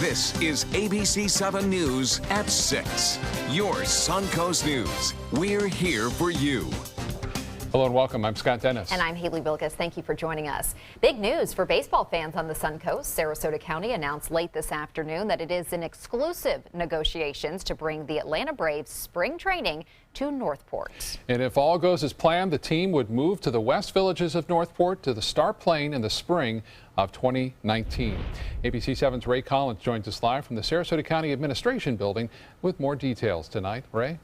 This is ABC7 News at 6. Your Suncoast News. We're here for you. Hello and welcome. I'm Scott Dennis. And I'm Haley Wilkes. Thank you for joining us. Big news for baseball fans on the Suncoast. Sarasota County announced late this afternoon that it is in exclusive negotiations to bring the Atlanta Braves spring training to Northport. And if all goes as planned, the team would move to the West Villages of Northport to start playing in the spring of 2019. ABC7's Ray Collins joins us live from the Sarasota County Administration Building with more details tonight. Ray?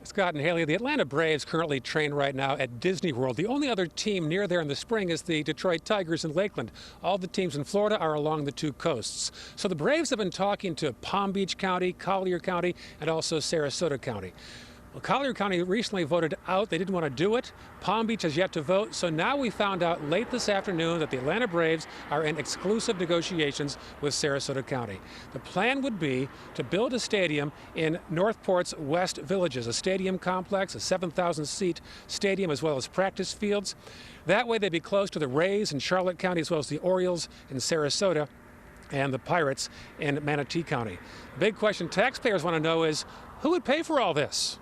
Scott and Haley, the Atlanta Braves currently train right now at Disney World. The only other team near there in the spring is the Detroit Tigers in Lakeland. All the teams in Florida are along the two coasts. So the Braves have been talking to Palm Beach County, Collier County, and also Sarasota County. Well, Collier County recently voted out. They didn't want to do it. Palm Beach has yet to vote. So now we found out late this afternoon that the Atlanta Braves are in exclusive negotiations with Sarasota County. The plan would be to build a stadium in Northport's West Villages, a stadium complex, a 7,000-seat stadium, as well as practice fields. That way they'd be close to the Rays in Charlotte County, as well as the Orioles in Sarasota and the Pirates in Manatee County. The big question taxpayers want to know is, who would pay for all this?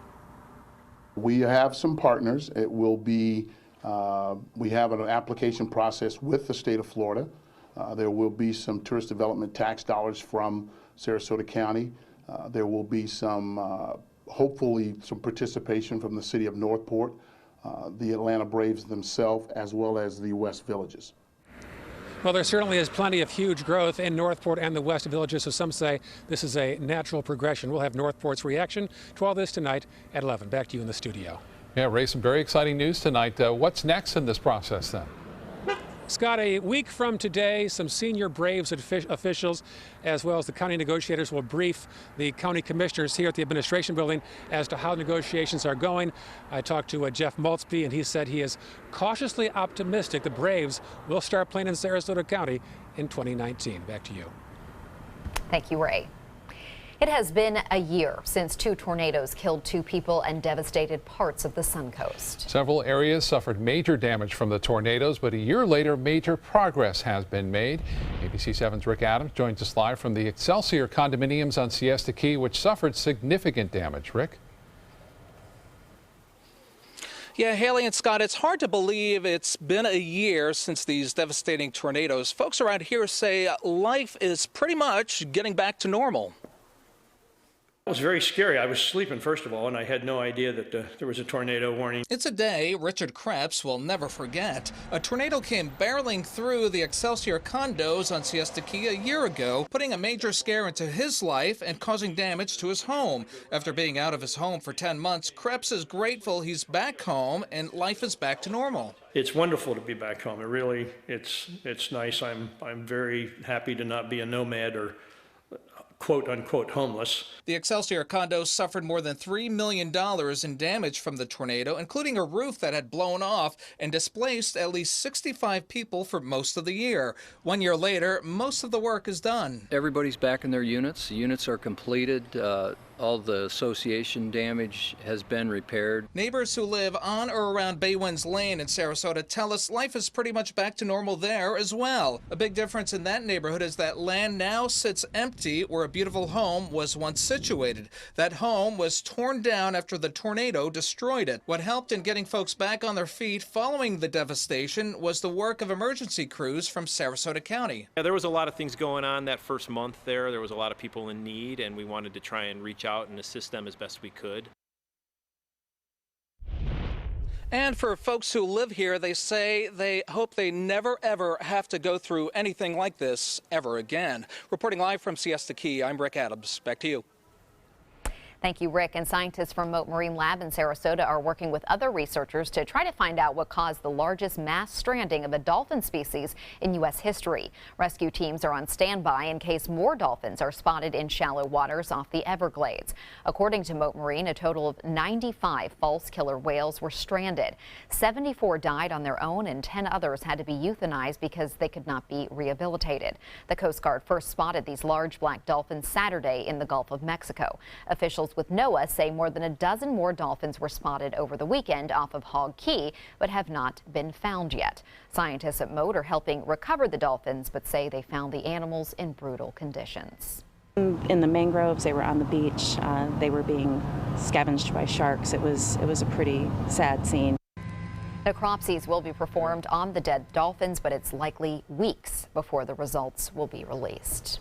We have some partners. It will be, we have an application process with the state of Florida. There will be some tourist development tax dollars from Sarasota County. There will be some, hopefully, some participation from the city of Northport, the Atlanta Braves themselves, as well as the West Villages. Well, there certainly is plenty of huge growth in Northport and the West Villages, so some say this is a natural progression. We'll have Northport's reaction to all this tonight at 11. Back to you in the studio. Yeah, Ray, some very exciting news tonight. What's next in this process then? Scott, a week from today, some senior Braves officials, as well as the county negotiators, will brief the county commissioners here at the administration building as to how negotiations are going. I talked to Jeff Maltzby, and he said he is cautiously optimistic the Braves will start playing in Sarasota County in 2019. Back to you. Thank you, Ray. It has been a year since two tornadoes killed two people and devastated parts of the Suncoast. Several areas suffered major damage from the tornadoes, but a year later, major progress has been made. ABC7's Rick Adams joins us live from the Excelsior condominiums on Siesta Key, which suffered significant damage. Rick? Yeah, Haley and Scott, it's hard to believe it's been a year since these devastating tornadoes. Folks around here say life is pretty much getting back to normal. It was very scary. I was sleeping, first of all, and I had no idea that there was a tornado warning. It's a day Richard Krebs will never forget. A tornado came barreling through the Excelsior condos on Siesta Key a year ago, putting a major scare into his life and causing damage to his home. After being out of his home for 10 months, Krebs is grateful he's back home and life is back to normal. It's wonderful to be back home. It really, it's nice. I'm very happy to not be a nomad or quote-unquote homeless. The Excelsior condos suffered more than $3 million in damage from the tornado, including a roof that had blown off and displaced at least 65 people for most of the year. 1 year later, most of the work is done. Everybody's back in their units. The units are completed. All the association damage has been repaired. Neighbors who live on or around Baywinds Lane in Sarasota tell us life is pretty much back to normal there as well. A big difference in that neighborhood is that land now sits empty where a beautiful home was once situated. That home was torn down after the tornado destroyed it. What helped in getting folks back on their feet following the devastation was the work of emergency crews from Sarasota County. Yeah, there was a lot of things going on that first month there. There was a lot of people in need, and we wanted to try and reach out and assist them as best we could. And for folks who live here, they say they hope they never ever have to go through anything like this ever again. Reporting live from Siesta Key, I'm Rick Adams. Back to you. Thank you, Rick. And scientists from Mote Marine Lab in Sarasota are working with other researchers to try to find out what caused the largest mass stranding of a dolphin species in U.S. history. Rescue teams are on standby in case more dolphins are spotted in shallow waters off the Everglades. According to Mote Marine, a total of 95 false killer whales were stranded. 74 died on their own and 10 others had to be euthanized because they could not be rehabilitated. The Coast Guard first spotted these large black dolphins Saturday in the Gulf of Mexico. Officials scientists with NOAA say more than a dozen more dolphins were spotted over the weekend off of Hog Key, but have not been found yet. Scientists at MODE are helping recover the dolphins, but say they found the animals in brutal conditions. In the mangroves, they were on the beach. They were being scavenged by sharks. It was a pretty sad scene. Necropsies will be performed on the dead dolphins, but it's likely weeks before the results will be released.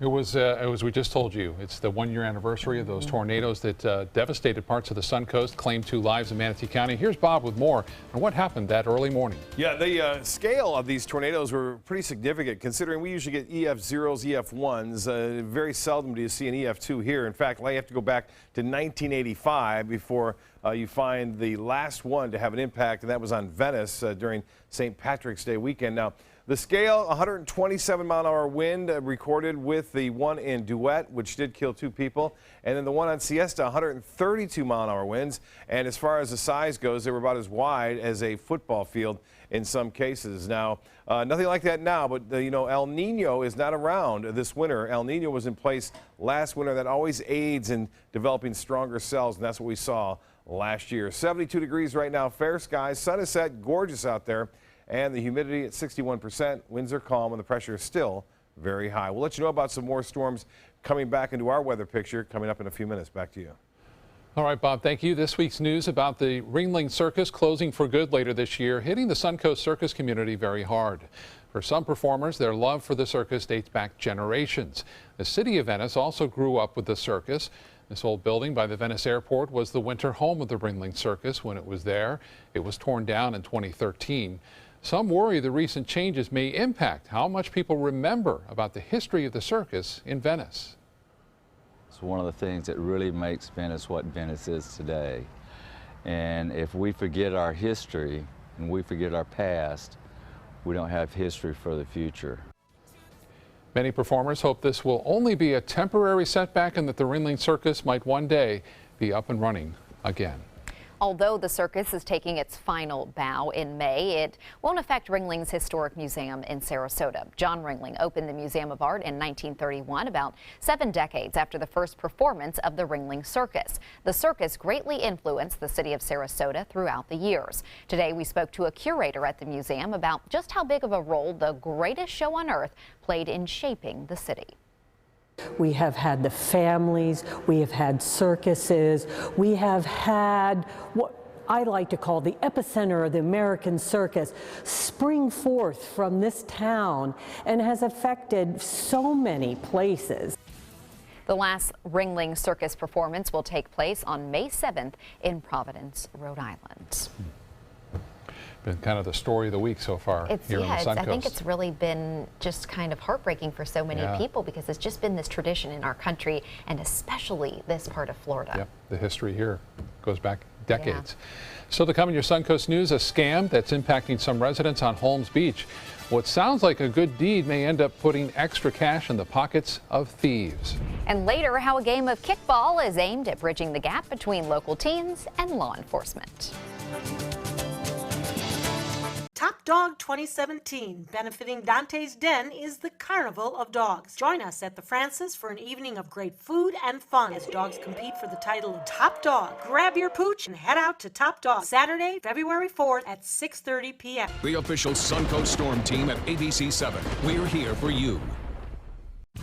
It was, we just told you, it's the one-year anniversary of those tornadoes that devastated parts of the Suncoast, claimed 2 lives in Manatee County. Here's Bob with more on what happened that early morning. Yeah, the scale of these tornadoes were pretty significant, considering we usually get EF0s, EF1s. Very seldom do you see an EF2 here. In fact, you have to go back to 1985 before you find the last one to have an impact, and that was on Venice during St. Patrick's Day weekend. Now, the scale, 127-mile-an-hour wind recorded with the one in Duet, which did kill 2 people. And then the one on Siesta, 132-mile-an-hour winds. And as far as the size goes, they were about as wide as a football field in some cases. Now, nothing like that now, but you know, El Nino is not around this winter. El Nino was in place last winter. That always aids in developing stronger cells, and that's what we saw last year. 72 degrees right now, fair skies, sun is set, gorgeous out there. And the humidity at 61%. Winds are calm and the pressure is still very high. We'll let you know about some more storms coming back into our weather picture coming up in a few minutes. Back to you. All right, Bob, thank you. This week's news about the Ringling Circus closing for good later this year, hitting the Suncoast circus community very hard. For some performers, their love for the circus dates back generations. The city of Venice also grew up with the circus. This old building by the Venice airport was the winter home of the Ringling Circus when it was there. It was torn down in 2013. Some worry the recent changes may impact how much people remember about the history of the circus in Venice. It's one of the things that really makes Venice what Venice is today. And if we forget our history and we forget our past, we don't have history for the future. Many performers hope this will only be a temporary setback and that the Ringling Circus might one day be up and running again. Although the circus is taking its final bow in May, it won't affect Ringling's historic museum in Sarasota. John Ringling opened the Museum of Art in 1931, about 7 decades after the first performance of the Ringling Circus. The circus greatly influenced the city of Sarasota throughout the years. Today, we spoke to a curator at the museum about just how big of a role the greatest show on earth played in shaping the city. We have had the families, we have had circuses, we have had what I like to call the epicenter of the American circus spring forth from this town and has affected so many places. The last Ringling Circus performance will take place on May 7th in Providence, Rhode Island. Been kind of the story of the week so far here on the Suncoast. I think it's really been just kind of heartbreaking for so many people because it's just been this tradition in our country and especially this part of Florida. Yep, the history here goes back decades. So to come in your Suncoast News, a scam that's impacting some residents on Holmes Beach. What sounds like a good deed may end up putting extra cash in the pockets of thieves. And later, how a game of kickball is aimed at bridging the gap between local teens and law enforcement. Top Dog 2017, benefiting Dante's Den, is the Carnival of Dogs. Join us at the Francis for an evening of great food and fun as dogs compete for the title of Top Dog. Grab your pooch and head out to Top Dog Saturday, February 4th at 6:30 p.m. The official Suncoast Storm team at ABC7. We're here for you.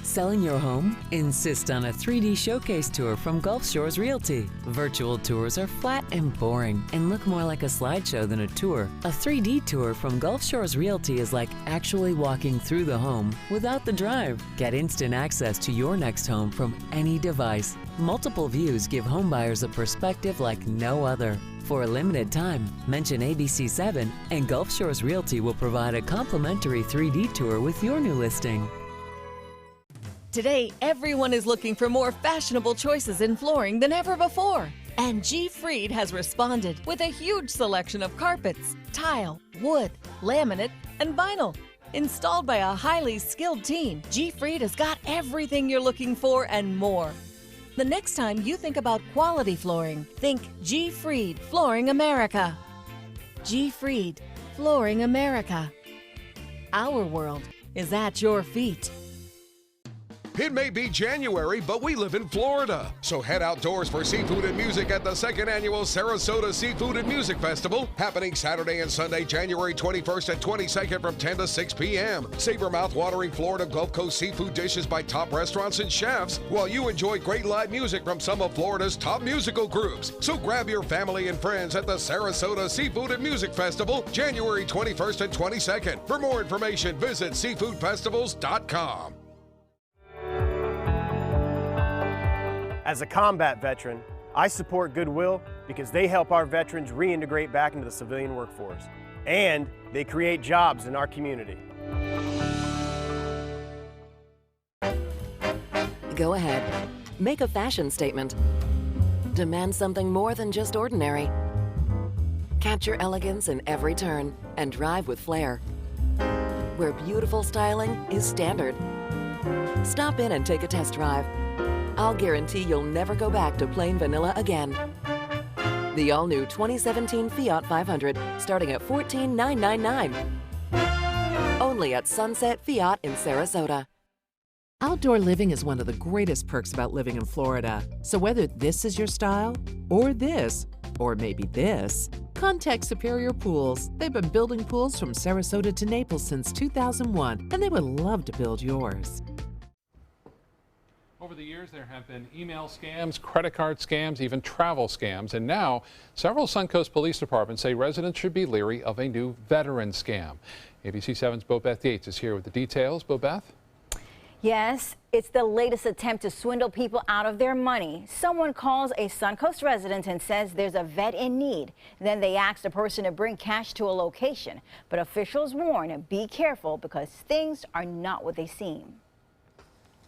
Selling your home? Insist on a 3D showcase tour from Gulf Shores Realty. Virtual tours are flat and boring and look more like a slideshow than a tour. A 3D tour from Gulf Shores Realty is like actually walking through the home without the drive. Get instant access to your next home from any device. Multiple views give homebuyers a perspective like no other. For a limited time, mention ABC7 and Gulf Shores Realty will provide a complimentary 3D tour with your new listing. Today, everyone is looking for more fashionable choices in flooring than ever before. And G. Fried has responded with a huge selection of carpets, tile, wood, laminate, and vinyl. Installed by a highly skilled team, G. Fried has got everything you're looking for and more. The next time you think about quality flooring, think G. Fried Flooring America. G. Fried Flooring America. Our world is at your feet. It may be January, but we live in Florida. So head outdoors for seafood and music at the 2nd Annual Sarasota Seafood and Music Festival, happening Saturday and Sunday, January 21st and 22nd from 10 to 6 p.m. Savor mouth-watering Florida Gulf Coast seafood dishes by top restaurants and chefs, while you enjoy great live music from some of Florida's top musical groups. So grab your family and friends at the Sarasota Seafood and Music Festival, January 21st and 22nd. For more information, visit seafoodfestivals.com. As a combat veteran, I support Goodwill because they help our veterans reintegrate back into the civilian workforce, and they create jobs in our community. Go ahead. Make a fashion statement. Demand something more than just ordinary. Capture elegance in every turn and drive with flair, where beautiful styling is standard. Stop in and take a test drive. I'll guarantee you'll never go back to plain vanilla again. The all-new 2017 Fiat 500, starting at $14,999. Only at Sunset Fiat in Sarasota. Outdoor living is one of the greatest perks about living in Florida. So whether this is your style, or this, or maybe this, contact Superior Pools. They've been building pools from Sarasota to Naples since 2001, and they would love to build yours. Over the years, there have been email scams, credit card scams, even travel scams. And now, several Suncoast Police Departments say residents should be leery of a new veteran scam. ABC7's Bobeth Yates is here with the details. Bobeth? Yes, it's the latest attempt to swindle people out of their money. Someone calls a Suncoast resident and says there's a vet in need. Then they ask the person to bring cash to a location. But officials warn, be careful because things are not what they seem.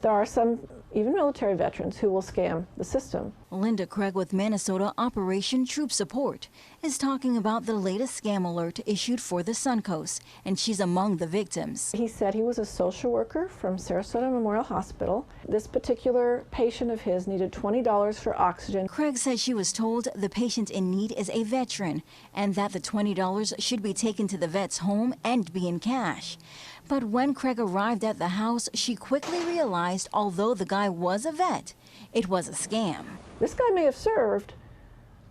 There are some, even military veterans, who will scam the system. Linda Craig with Minnesota Operation Troop Support is talking about the latest scam alert issued for the Suncoast, and she's among the victims. He said he was a social worker from Sarasota Memorial Hospital. This particular patient of his needed $20 for oxygen. Craig said she was told the patient in need is a veteran and that the $20 should be taken to the vet's home and be in cash. But when Craig arrived at the house, she quickly realized, although the guy was a vet, it was a scam. This guy may have served,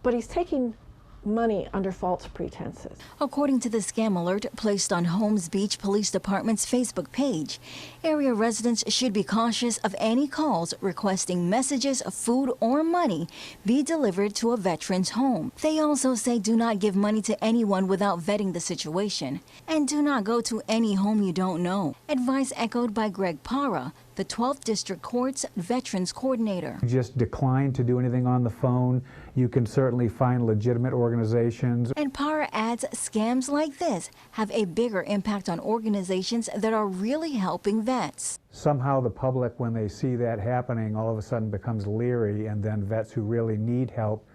but he's taking money under false pretenses. According to the scam alert placed on Holmes Beach Police Department's Facebook page, area residents should be cautious of any calls requesting messages of food or money be delivered to a veteran's home. They also say do not give money to anyone without vetting the situation, and do not go to any home you don't know. Advice echoed by Greg Parra, the 12th District Court's Veterans Coordinator. Just decline to do anything on the phone. You can certainly find legitimate organizations. And Parra adds scams like this have a bigger impact on organizations that are really helping vets. Somehow the public, when they see that happening, all of a sudden becomes leery, and then vets who really need help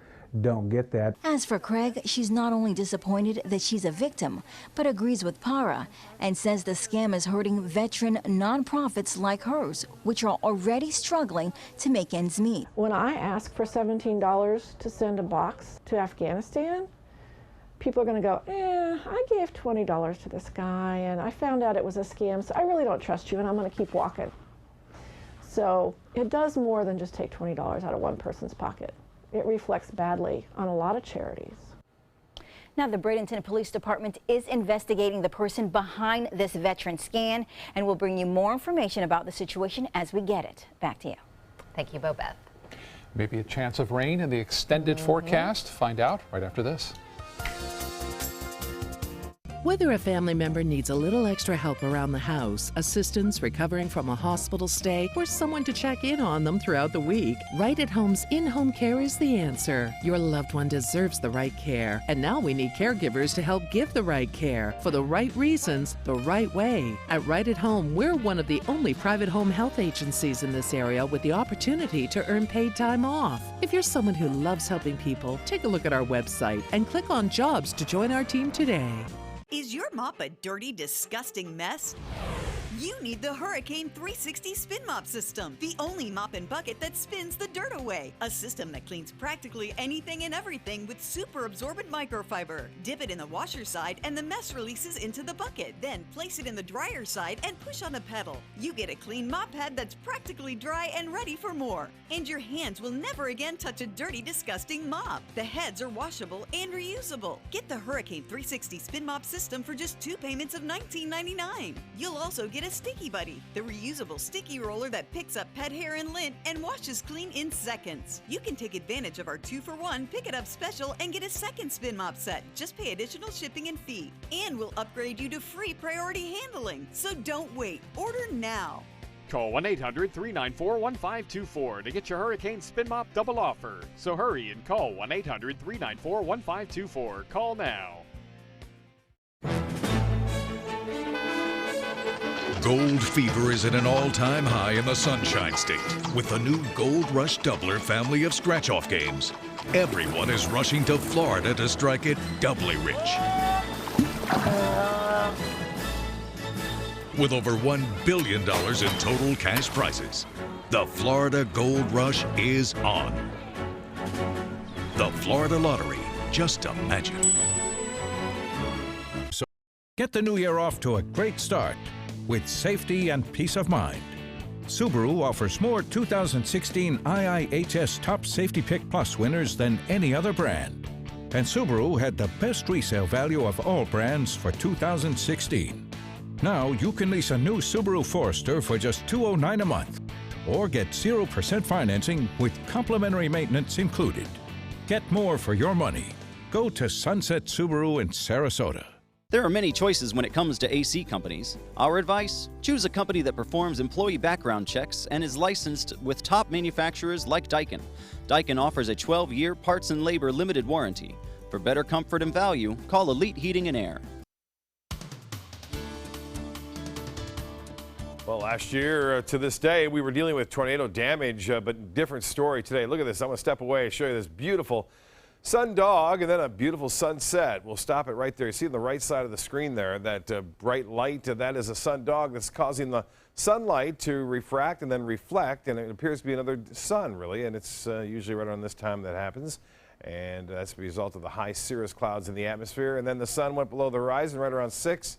don't get that. As for Craig, she's not only disappointed that she's a victim, but agrees with Parra and says the scam is hurting veteran nonprofits like hers, which are already struggling to make ends meet. When I ask for $17 to send a box to Afghanistan, people are going to go, I gave $20 to this guy and I found out it was a scam, so I really don't trust you and I'm going to keep walking. So it does more than just take $20 out of one person's pocket. It reflects badly on a lot of charities. Now, the Bradenton Police Department is investigating the person behind this veteran scam, and we'll bring you more information about the situation as we get it. Back to you. Thank you, Bobeth. Maybe a chance of rain in the extended forecast. Find out right after this. Whether a family member needs a little extra help around the house, assistance recovering from a hospital stay, or someone to check in on them throughout the week, Right at Home's in-home care is the answer. Your loved one deserves the right care, and now we need caregivers to help give the right care for the right reasons, the right way. At Right at Home, we're one of the only private home health agencies in this area with the opportunity to earn paid time off. If you're someone who loves helping people, take a look at our website and click on Jobs to join our team today. Is your mop a dirty, disgusting mess? You need the Hurricane 360 Spin Mop System, the only mop and bucket that spins the dirt away. A system that cleans practically anything and everything with super absorbent microfiber. Dip it in the washer side and the mess releases into the bucket. Then place it in the dryer side and push on the pedal. You get a clean mop pad that's practically dry and ready for more. And your hands will never again touch a dirty, disgusting mop. The heads are washable and reusable. Get the Hurricane 360 Spin Mop System for just 2 payments of $19.99. You'll also get a Sticky Buddy, the reusable sticky roller that picks up pet hair and lint and washes clean in seconds. You can take advantage of our 2-for-1 Pick It Up special and get a second spin mop set. Just pay additional shipping and fee. And we'll upgrade you to free priority handling. So don't wait. Order now. Call 1-800-394-1524 to get your Hurricane Spin Mop double offer. So hurry and call 1-800-394-1524. Call now. Gold fever is at an all-time high in the Sunshine State with the new Gold Rush Doubler family of scratch-off games. Everyone is rushing to Florida to strike it doubly rich. With over $1 billion in total cash prizes, the Florida Gold Rush is on. The Florida Lottery, just imagine. So get the new year off to a great start with safety and peace of mind. Subaru offers more 2016 IIHS Top Safety Pick Plus winners than any other brand. And Subaru had the best resale value of all brands for 2016. Now you can lease a new Subaru Forester for just $209 a month or get 0% financing with complimentary maintenance included. Get more for your money. Go to Sunset Subaru in Sarasota. There are many choices when it comes to AC companies. Our advice? Choose a company that performs employee background checks and is licensed with top manufacturers like Daikin. Daikin offers a 12-year parts and labor limited warranty. For better comfort and value, call Elite Heating and Air. Well, last year to this day, we were dealing with tornado damage, but different story today. Look at this. I'm going to step away and show you this beautiful sundog and then a beautiful sunset. We'll stop it right there. You see on the right side of the screen there, that bright light, that is a sundog that's causing the sunlight to refract and then reflect, and it appears to be another sun, really, and it's usually right around this time that happens. And that's the result of the high cirrus clouds in the atmosphere. And then the sun went below the horizon right around 6.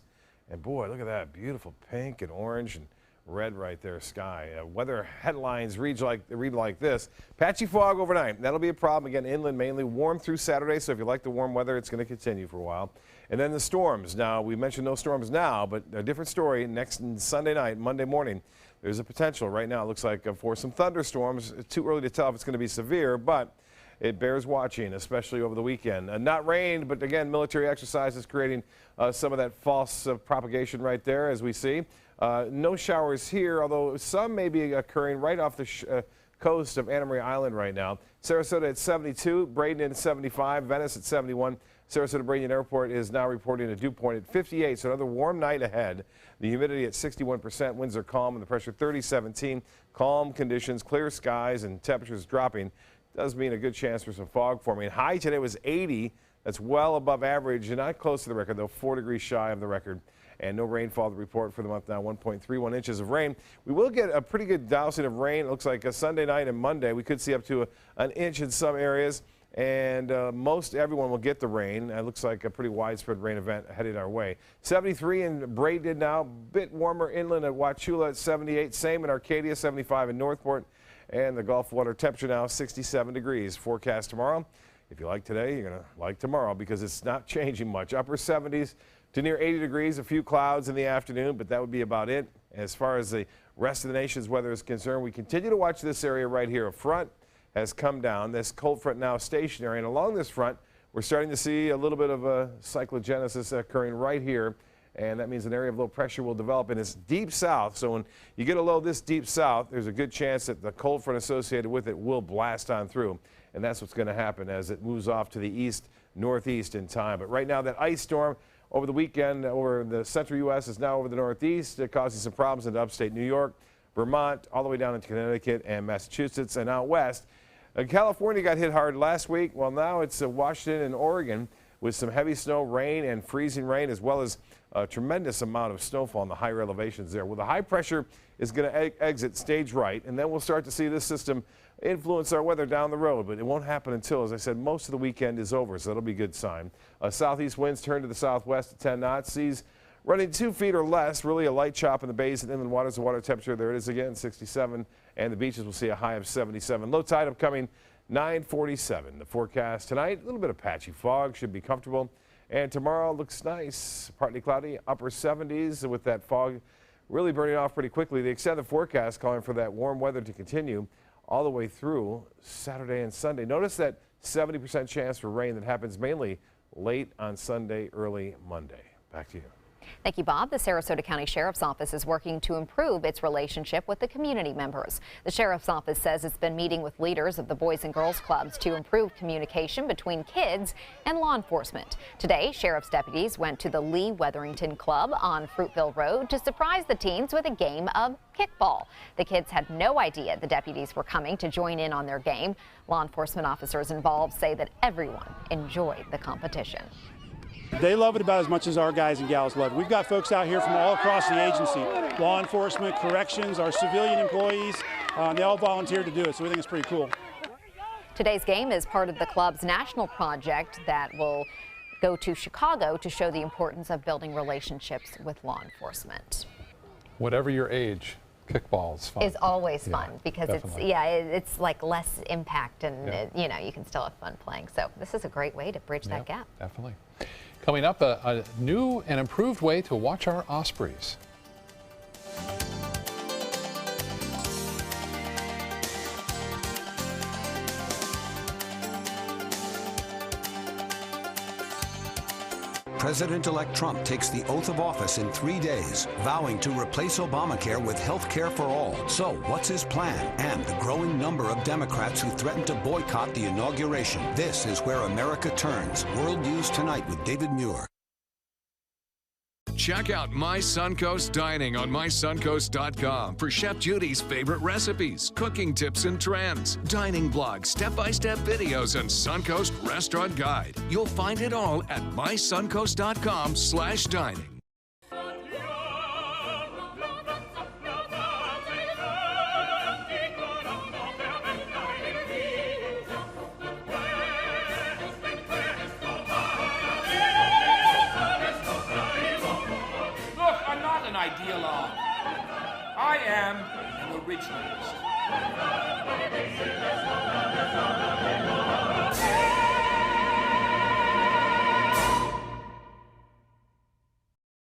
And boy, look at that beautiful pink and orange and red right there sky. Weather headlines read like this. Patchy fog overnight. That'll be a problem again inland, mainly warm through Saturday. So if you like the warm weather, it's going to continue for a while. And then the storms. Now, we mentioned no storms now, but a different story next Sunday night, Monday morning. There's a potential right now. It looks like for some thunderstorms. It's too early to tell if it's going to be severe, but it bears watching, especially over the weekend. Not rain, but again, military exercises creating some of that false propagation right there, as we see. No showers here, although some may be occurring right off the coast of Anna Maria Island right now. Sarasota at 72, Braden at 75, Venice at 71. Sarasota Braden Airport is now reporting a dew point at 58, so another warm night ahead. The humidity at 61%, winds are calm, and the pressure 30-17. Calm conditions, clear skies, and temperatures dropping. Does mean a good chance for some fog forming. High today was 80. That's well above average and not close to the record, though 4 degrees shy of the record. And no rainfall to report for the month now, 1.31 inches of rain. We will get a pretty good dousing of rain. It looks like a Sunday night and Monday. We could see up to an inch in some areas. And most everyone will get the rain. It looks like a pretty widespread rain event headed our way. 73 in Braden now. Bit warmer inland at Wauchula at 78. Same in Arcadia, 75 in Northport. And the Gulf water temperature now 67 degrees. Forecast tomorrow. If you like today, you're going to like tomorrow because it's not changing much. Upper 70s to near 80 degrees, a few clouds in the afternoon, but that would be about it. As far as the rest of the nation's weather is concerned, we continue to watch this area right here. A front has come down. This cold front now stationary, and along this front, we're starting to see a little bit of a cyclogenesis occurring right here, and that means an area of low pressure will develop, and it's deep south. So when you get a low this deep south, there's a good chance that the cold front associated with it will blast on through, and that's what's going to happen as it moves off to the east, northeast in time. But right now, that ice storm over the weekend over the central U.S. is now over the northeast, causing some problems into upstate New York, Vermont, all the way down into Connecticut and Massachusetts and out west. California got hit hard last week. Well, now it's Washington and Oregon. with some heavy snow, rain, and freezing rain, as well as a tremendous amount of snowfall in the higher elevations there. Well, the high pressure is going to exit stage right, and then we'll start to see this system influence our weather down the road, but it won't happen until, as I said, most of the weekend is over, so that'll be a good sign. Southeast winds turn to the southwest at 10 knots. Seas running 2 feet or less, really a light chop in the bays and inland waters. The water temperature, there it is again, 67, and the beaches will see a high of 77. Low tide upcoming 9:47. The forecast tonight, a little bit of patchy fog, should be comfortable. And tomorrow looks nice, partly cloudy, upper 70s with that fog really burning off pretty quickly. They extend the forecast calling for that warm weather to continue all the way through Saturday and Sunday. Notice that 70% chance for rain that happens mainly late on Sunday, early Monday. Back to you. Thank you, Bob. The Sarasota County Sheriff's Office is working to improve its relationship with the community members. The Sheriff's Office says it's been meeting with leaders of the Boys and Girls Clubs to improve communication between kids and law enforcement. Today, Sheriff's deputies went to the Lee Wetherington Club on Fruitville Road to surprise the teens with a game of kickball. The kids had no idea the deputies were coming to join in on their game. Law enforcement officers involved say that everyone enjoyed the competition. They love it about as much as our guys and gals love it. We've got folks out here from all across the agency, law enforcement, corrections, our civilian employees, they all volunteered to do it, so we think it's pretty cool. Today's game is part of the club's national project that will go to Chicago to show the importance of building relationships with law enforcement. Whatever your age, kickball is fun. Is always fun because definitely. it's like less impact and you can still have fun playing. So this is a great way to bridge that gap. Definitely. Coming up, a new and improved way to watch our ospreys. President-elect Trump takes the oath of office in 3 days, vowing to replace Obamacare with health care for all. So what's his plan? And the growing number of Democrats who threaten to boycott the inauguration. This is Where America Turns. World News Tonight with David Muir. Check out My Suncoast Dining on mysuncoast.com for Chef Judy's favorite recipes, cooking tips and trends, dining blogs, step-by-step videos, and Suncoast Restaurant Guide. You'll find it all at mysuncoast.com/dining. Ideologue. I am an originalist.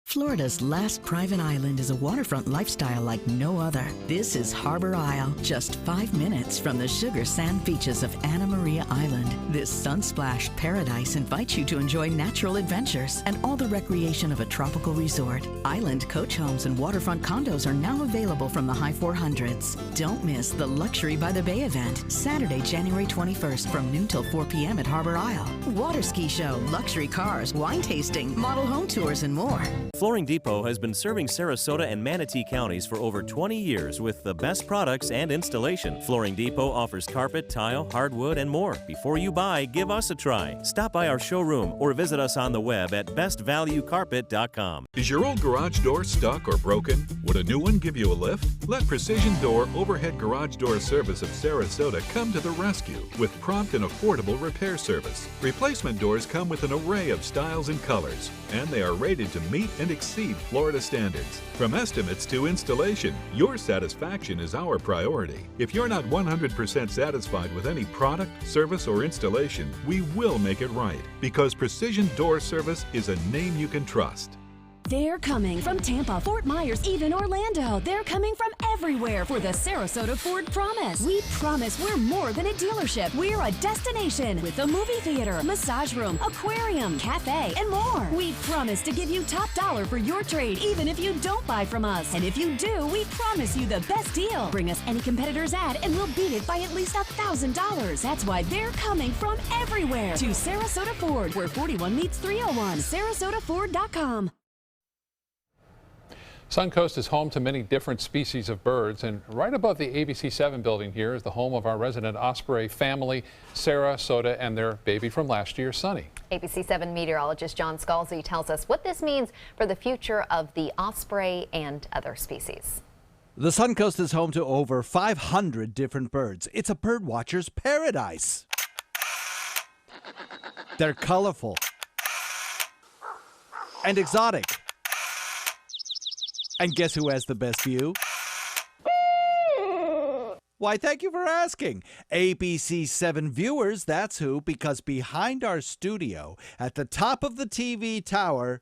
Florida's last private island is a waterfront lifestyle like no other. This is Harbor Isle, just 5 minutes from the sugar sand beaches of Anna Maria Island. This sun-splashed paradise invites you to enjoy natural adventures and all the recreation of a tropical resort. Island coach homes and waterfront condos are now available from the high 400s. Don't miss the Luxury by the Bay event, Saturday, January 21st from noon till 4 p.m. at Harbor Isle. Water ski show, luxury cars, wine tasting, model home tours, and more. Flooring Depot has been serving Sarasota and Manatee counties for over 20 years with the best products and installation. Flooring Depot offers carpet, tile, hardwood, and more. Before you buy, give us a try. Stop by our showroom or visit us on the web at bestvaluecarpet.com. Is your old garage door stuck or broken? Would a new one give you a lift? Let Precision Door Overhead Garage Door Service of Sarasota come to the rescue with prompt and affordable repair service. Replacement doors come with an array of styles and colors, and they are rated to meet and exceed Florida standards. From estimates to installation, your satisfaction is our priority. If you're not 100% satisfied with any product, service, or installation, we will make it right, because Precision Door Service is a name you can trust. They're coming from Tampa, Fort Myers, even Orlando. They're coming from everywhere for the Sarasota Ford Promise. We promise we're more than a dealership. We're a destination with a movie theater, massage room, aquarium, cafe, and more. We promise to give you top dollar for your trade, even if you don't buy from us. And if you do, we promise you the best deal. Bring us any competitor's ad and we'll beat it by at least $1,000. That's why they're coming from everywhere to Sarasota Ford, where 41 meets 301. SarasotaFord.com. Suncoast is home to many different species of birds, and right above the ABC7 building here is the home of our resident osprey family, Sarah, Soda, and their baby from last year, Sunny. ABC7 meteorologist John Scalzi tells us what this means for the future of the osprey and other species. The Suncoast is home to over 500 different birds. It's a bird watcher's paradise. They're colorful and exotic. And guess who has the best view? Why, thank you for asking. ABC7 viewers, that's who, because behind our studio, at the top of the TV tower,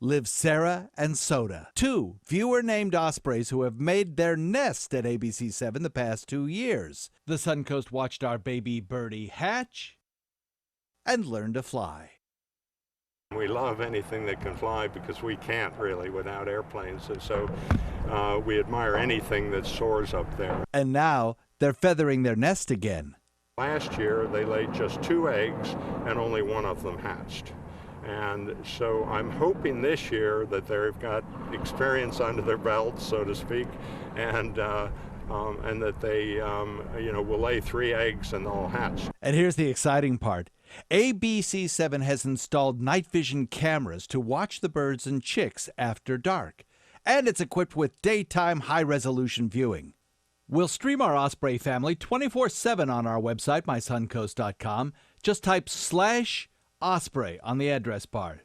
live Sarah and Soda, two viewer-named ospreys who have made their nest at ABC7 the past 2 years. The Suncoast watched our baby birdie hatch and learn to fly. We love anything that can fly because we can't really without airplanes, and so we admire anything that soars up there. And now they're feathering their nest again. Last year they laid just 2 eggs and only 1 of them hatched. And so I'm hoping this year that they've got experience under their belts, so to speak, and that they will lay 3 eggs and they'll hatch. And here's the exciting part. ABC7 has installed night vision cameras to watch the birds and chicks after dark. And it's equipped with daytime high-resolution viewing. We'll stream our osprey family 24/7 on our website, mysuncoast.com. Just type /osprey on the address bar.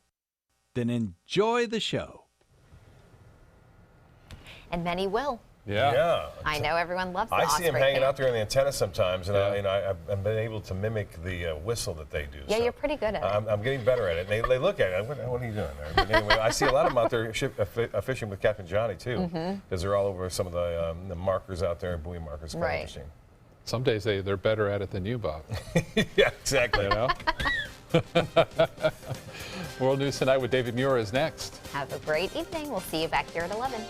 Then enjoy the show. And many will. Yeah. I know everyone loves the I osprey see them hanging fan. out there in the antenna sometimes, and I've been able to mimic the whistle that they do. Yeah, so you're pretty good at it. I'm getting better at it. And they look at it. What are you doing there? But anyway, I see a lot of them out there fishing with Captain Johnny, too, because they're all over some of the markers out there, buoy markers. Kind of interesting. Some days they're better at it than you, Bob. Yeah, exactly. You know? World News Tonight with David Muir is next. Have a great evening. We'll see you back here at 11.